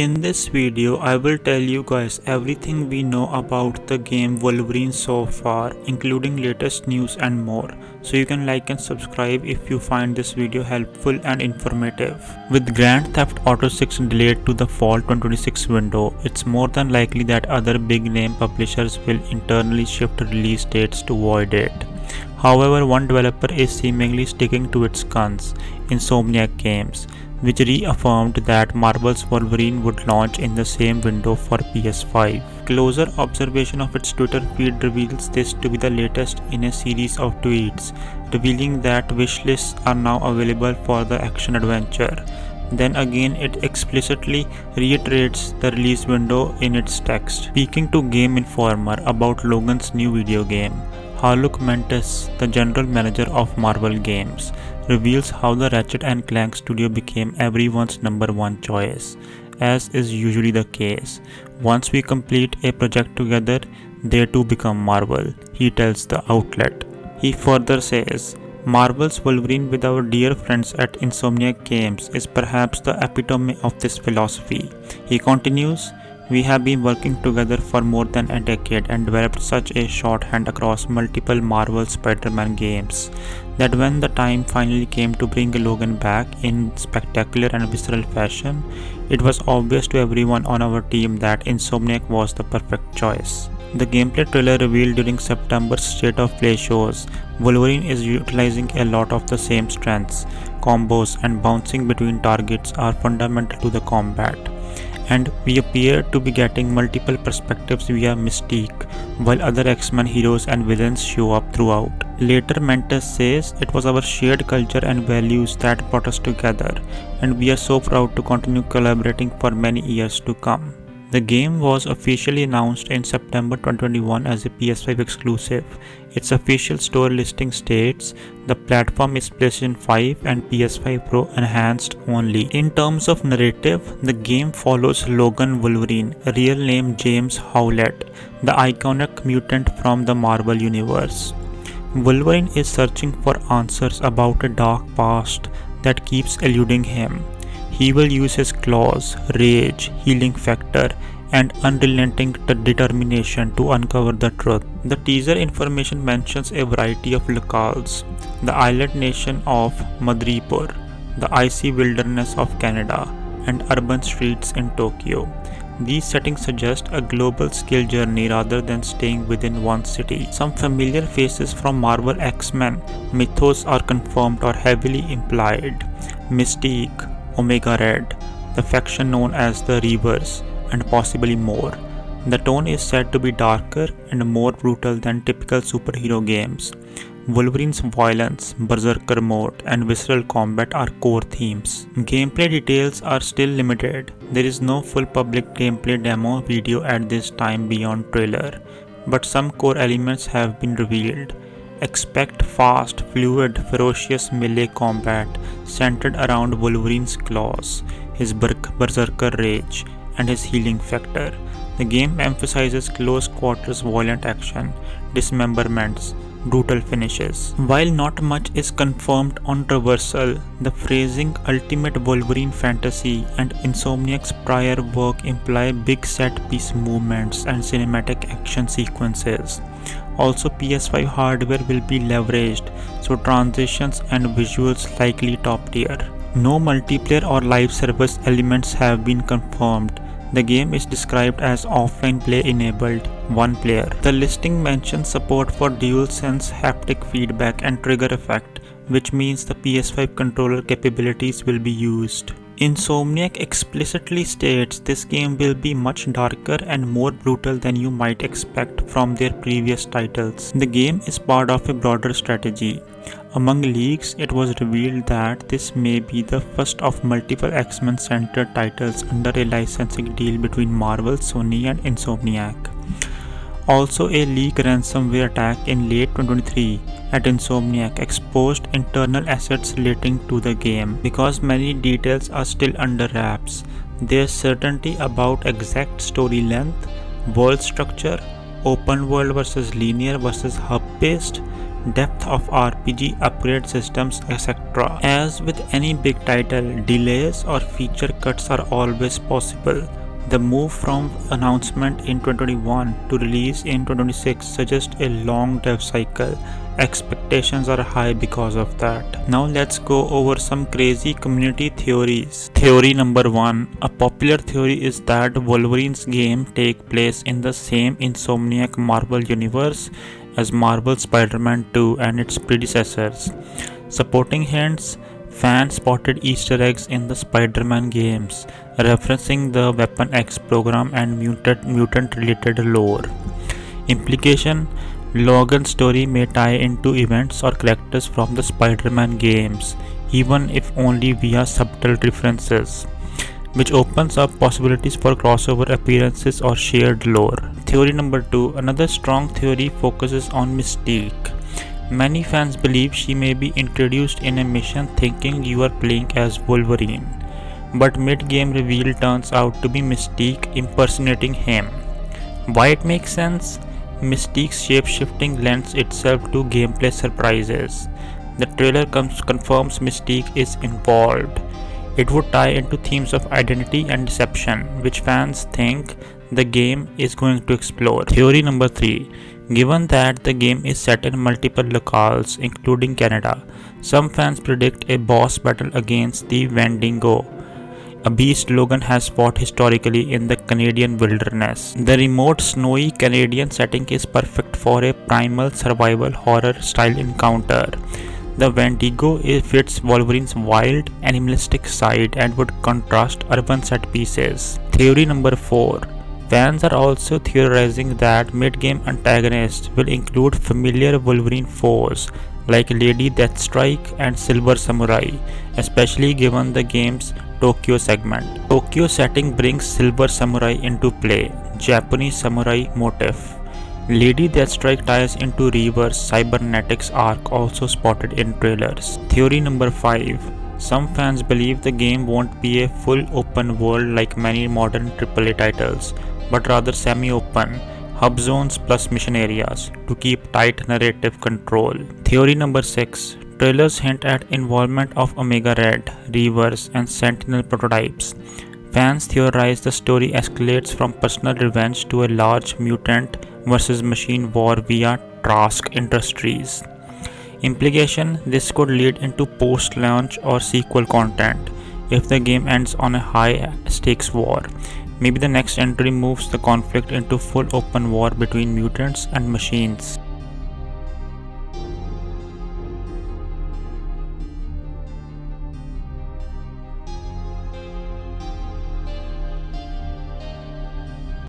In this video, I will tell you guys everything we know about the game Wolverine so far, including latest news and more. So you can like and subscribe if you find this video helpful and informative. With Grand Theft Auto 6 delayed to the fall 2026 window, it's more than likely that other big name publishers will internally shift release dates to avoid it. However, one developer is seemingly sticking to its guns, Insomniac Games, which reaffirmed that Marvel's Wolverine would launch in the same window for PS5. Closer observation of its Twitter feed reveals this to be the latest in a series of tweets, revealing that wishlists are now available for the action-adventure. Then again, it explicitly reiterates the release window in its text. Speaking to Game Informer about Logan's new video game, Haluk Mentes, the general manager of Marvel Games, reveals how the Ratchet & Clank studio became everyone's #1 choice. As is usually the case, once we complete a project together, they too become Marvel, he tells the outlet. He further says, Marvel's Wolverine with our dear friends at Insomniac Games is perhaps the epitome of this philosophy. He continues, we have been working together for more than a decade and developed such a shorthand across multiple Marvel Spider-Man games that when the time finally came to bring Logan back in spectacular and visceral fashion, it was obvious to everyone on our team that Insomniac was the perfect choice. The gameplay trailer revealed during September's State of Play shows Wolverine is utilizing a lot of the same strengths, combos and bouncing between targets are fundamental to the combat. And we appear to be getting multiple perspectives via Mystique, while other X-Men heroes and villains show up throughout. Later, Mendes says it was our shared culture and values that brought us together, and we are so proud to continue collaborating for many years to come. The game was officially announced in September 2021 as a PS5 exclusive. Its official store listing states the platform is PlayStation 5 and PS5 Pro enhanced only. In terms of narrative, the game follows Logan Wolverine, real name James Howlett, the iconic mutant from the Marvel Universe. Wolverine is searching for answers about a dark past that keeps eluding him. He will use his claws, rage, healing factor, and unrelenting determination to uncover the truth. The teaser information mentions a variety of locales: the island nation of Madripur, the icy wilderness of Canada, and urban streets in Tokyo. These settings suggest a global skill journey rather than staying within one city. Some familiar faces from Marvel X-Men mythos are confirmed or heavily implied. Mystique, Omega Red, the faction known as the Reavers, and possibly more. The tone is said to be darker and more brutal than typical superhero games. Wolverine's violence, berserker mode, and visceral combat are core themes. Gameplay details are still limited. There is no full public gameplay demo video at this time beyond trailer, but some core elements have been revealed. Expect fast, fluid, ferocious melee combat centered around Wolverine's claws, his berserker rage, and his healing factor. The game emphasizes close quarters violent action, dismemberments, brutal finishes. While not much is confirmed on traversal, the phrasing Ultimate Wolverine Fantasy and Insomniac's prior work imply big set-piece movements and cinematic action sequences. Also, PS5 hardware will be leveraged, so transitions and visuals likely top tier. No multiplayer or live service elements have been confirmed. The game is described as offline play enabled, one player. The listing mentions support for DualSense haptic feedback and trigger effect, which means the PS5 controller capabilities will be used. Insomniac explicitly states this game will be much darker and more brutal than you might expect from their previous titles. The game is part of a broader strategy. Among leaks, it was revealed that this may be the first of multiple X-Men centered titles under a licensing deal between Marvel, Sony, and Insomniac. Also, a leak ransomware attack in late 2023 at Insomniac exposed internal assets relating to the game. Because many details are still under wraps, there's certainty about exact story length, world structure, open world versus linear versus hub-based, depth of RPG, upgrade systems, etc. As with any big title, delays or feature cuts are always possible. The move from announcement in 2021 to release in 2026 suggests a long dev cycle. Expectations are high because of that. Now let's go over some crazy community theories. Theory number 1. A popular theory is that Wolverine's game take place in the same Insomniac Marvel universe as Marvel Spider-Man 2 and its predecessors. Supporting hints: fans spotted Easter eggs in the Spider-Man games, referencing the Weapon X program and mutant-related lore. Implication: Logan's story may tie into events or characters from the Spider-Man games, even if only via subtle references, which opens up possibilities for crossover appearances or shared lore. Theory number 2. Another strong theory focuses on Mystique. Many fans believe she may be introduced in a mission thinking you are playing as Wolverine, but mid-game reveal turns out to be Mystique impersonating him. Why it makes sense? Mystique's shape-shifting lends itself to gameplay surprises. The trailer confirms Mystique is involved. It would tie into themes of identity and deception, which fans think the game is going to explore. Theory number 3. Given that the game is set in multiple locales, including Canada, some fans predict a boss battle against the Wendigo, a beast Logan has fought historically in the Canadian wilderness. The remote, snowy Canadian setting is perfect for a primal survival horror style encounter. The Wendigo fits Wolverine's wild, animalistic side and would contrast urban set pieces. Theory number 4. Fans are also theorizing that mid-game antagonists will include familiar Wolverine foes like Lady Deathstrike and Silver Samurai, especially given the game's Tokyo segment. Tokyo setting brings Silver Samurai into play, Japanese samurai motif. Lady Deathstrike ties into Reaver's cybernetics arc, also spotted in trailers. Theory number 5. Some fans believe the game won't be a full open world like many modern AAA titles, but rather semi-open, hub zones plus mission areas to keep tight narrative control. Theory number 6. Trailers hint at involvement of Omega Red, Reavers, and Sentinel prototypes. Fans theorize the story escalates from personal revenge to a large mutant versus machine war via Trask Industries. Implication: this could lead into post-launch or sequel content if the game ends on a high-stakes war. Maybe the next entry moves the conflict into full open war between mutants and machines.